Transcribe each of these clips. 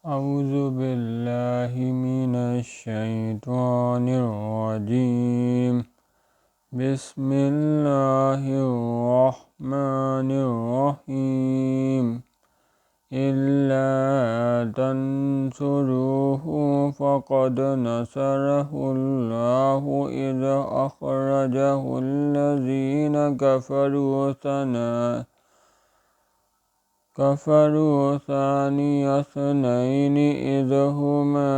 اعوذ باللہ من الشیطان الرجیم بسم اللہ الرحمن الرحیم الا تنصروه فقد نصره الله اذ اخرجه الذين كفروا ثاني اثنين إذ هما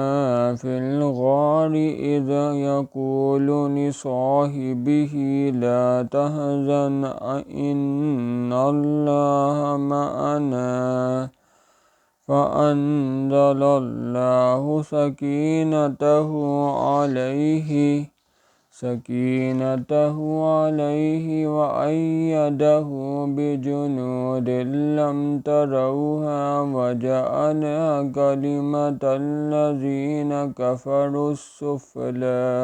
في الغار إذ يقول لصاحبه لا تحزن إن الله معنا فأنزل الله سكينته عليه وأيده بجنود لم تروها وجعل كلمة الذين كفروا السفلى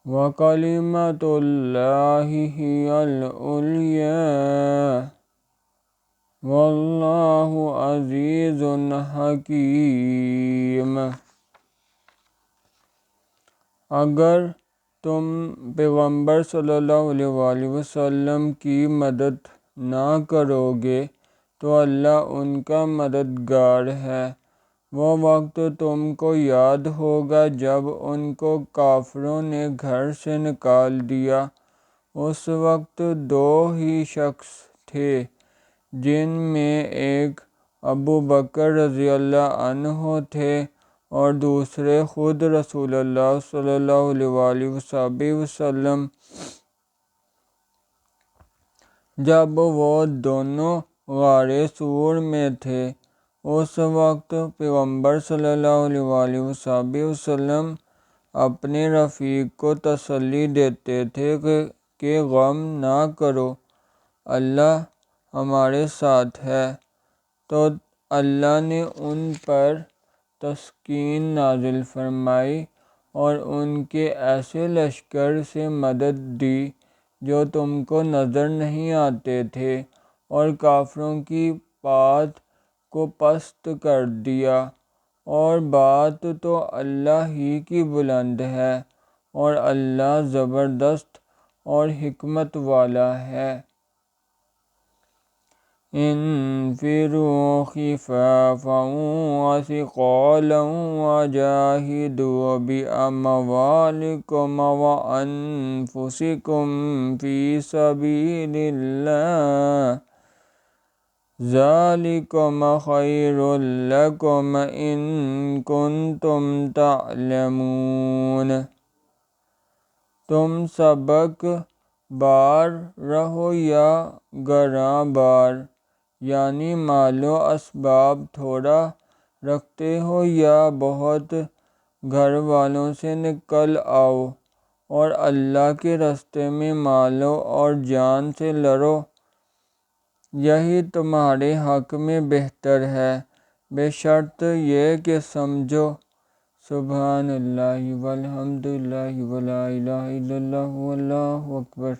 وكلمة الله هي العليا والله عزيز حكيم۔ اگر تم پیغمبر صلی اللہ علیہ وآلہ وسلم کی مدد نہ کرو گے تو اللہ ان کا مددگار ہے۔ وہ وقت تم کو یاد ہوگا جب ان کو کافروں نے گھر سے نکال دیا۔ اس وقت دو ہی شخص تھے جن میں ایک ابو بکر رضی اللہ عنہ تھے اور دوسرے خود رسول اللہ صلی اللہ علیہ وآلہ وسلم۔ جب وہ دونوں غار ثور میں تھے اس وقت پیغمبر صلی اللہ علیہ وآلہ وسلم اپنے رفیق کو تسلی دیتے تھے کہ غم نہ کرو، اللہ ہمارے ساتھ ہے۔ تو اللہ نے ان پر تسکین نازل فرمائی اور ان کے ایسے لشکر سے مدد دی جو تم کو نظر نہیں آتے تھے اور کافروں کی بات کو پست کر دیا، اور بات تو اللہ ہی کی بلند ہے اور اللہ زبردست اور حکمت والا ہے۔ انفروا خفافا وثقالا وجاهدوا بأموالكم وأنفسكم في سبيل الله ذلكم خير لكم إن كنتم تعلمون۔ تم سبق بار رہو یا گراں بار، یعنی مال و اسباب تھوڑا رکھتے ہو یا بہت، گھر والوں سے نکل آؤ اور اللہ کے راستے میں مالو اور جان سے لڑو، یہی تمہارے حق میں بہتر ہے، بے شرط یہ کہ سمجھو۔ سبحان اللہ والحمد للہ ولا الہ الا اللہ واللہ اکبر۔